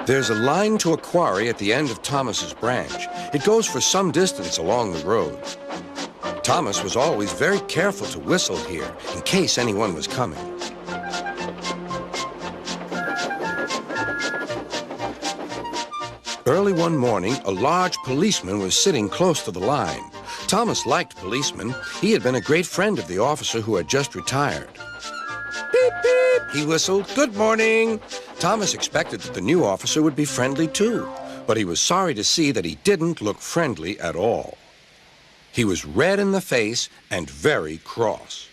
There's a line to a quarry at the end of Thomas's branch. It goes for some distance along the road. Thomas was always very careful to whistle here in case anyone was coming. Early one morning, a large policeman was sitting close to the line. Thomas liked policemen. He had been a great friend of the officer who had just retired. Beep, beep, he whistled. Good morning. Thomas expected that the new officer would be friendly too, but he was sorry to see that he didn't look friendly at all. He was red in the face and very cross.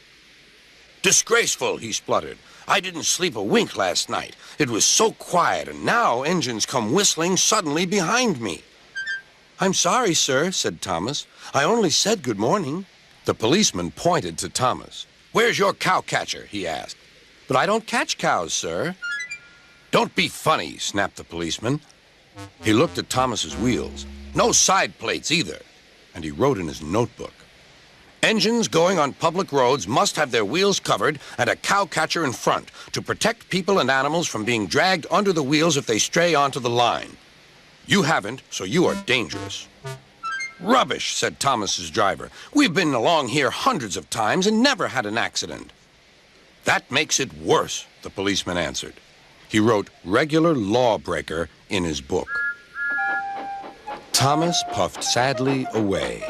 Disgraceful, he spluttered. I didn't sleep a wink last night. It was so quiet, and now engines come whistling suddenly behind me. I'm sorry, sir, said Thomas. I only said good morning. The policeman pointed to Thomas. Where's your cow catcher? He asked. But I don't catch cows, sir. Don't be funny, snapped the policeman. He looked at Thomas's wheels. No side plates either. And he wrote in his notebook. Engines going on public roads must have their wheels covered and a cow catcher in front to protect people and animals from being dragged under the wheels if they stray onto the line. You haven't, so you are dangerous. Rubbish, said Thomas's driver. We've been along here hundreds of times and never had an accident. That makes it worse, the policeman answered. He wrote regular lawbreaker in his book. Thomas puffed sadly away.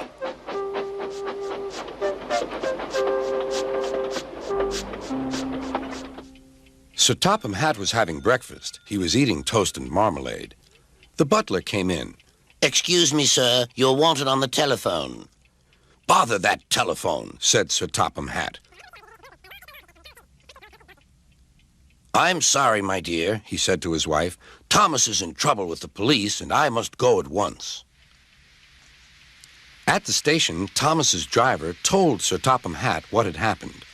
Sir Topham Hatt was having breakfast. He was eating toast and marmalade. The butler came in. Excuse me, sir. You're wanted on the telephone. Bother that telephone, said Sir Topham Hatt. I'm sorry, my dear, he said to his wife. Thomas is in trouble with the police, and I must go at once. At the station, Thomas's driver told Sir Topham Hatt what had happened.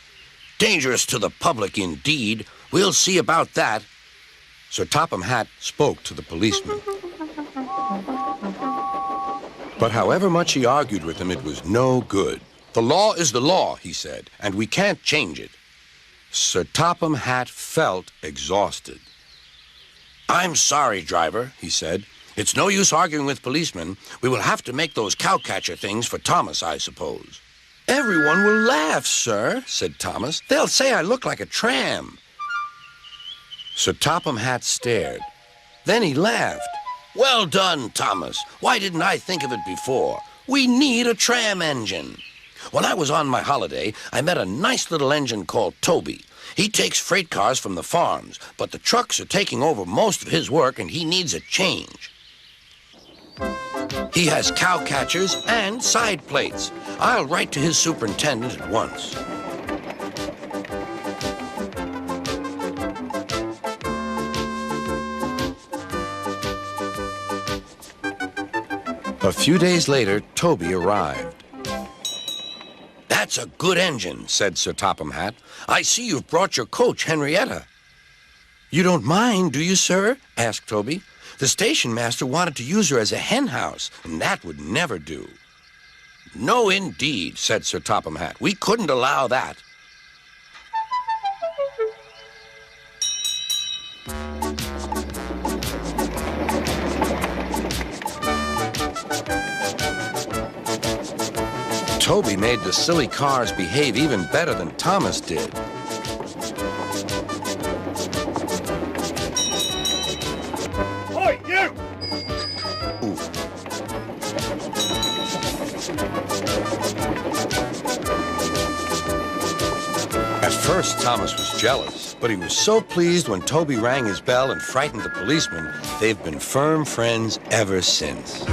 Dangerous to the public, indeed. We'll see about that. Sir Topham Hatt spoke to the policeman. But however much he argued with him, it was no good. The law is the law, he said, and we can't change it. Sir Topham Hatt felt exhausted. I'm sorry, driver, he said. It's no use arguing with policemen. We will have to make those cowcatcher things for Thomas, I suppose. Everyone will laugh, sir, said Thomas. They'll say I look like a tram. Sir Topham Hatt stared. Then he laughed. Well done, Thomas. Why didn't I think of it before? We need a tram engine. When I was on my holiday, I met a nice little engine called Toby. He takes freight cars from the farms, but the trucks are taking over most of his work and he needs a change. He has cow catchers and side plates. I'll write to his superintendent at once. A few days later, Toby arrived. That's a good engine, said Sir Topham Hatt. I see you've brought your coach, Henrietta. You don't mind, do you, sir? Asked Toby. The station master wanted to use her as a hen house, and that would never do. No, indeed, said Sir Topham Hatt. We couldn't allow that. Toby made the silly cars behave even better than Thomas did. Oi, you! Ooh. At first, Thomas was jealous, but he was so pleased when Toby rang his bell and frightened the policeman. They've been firm friends ever since.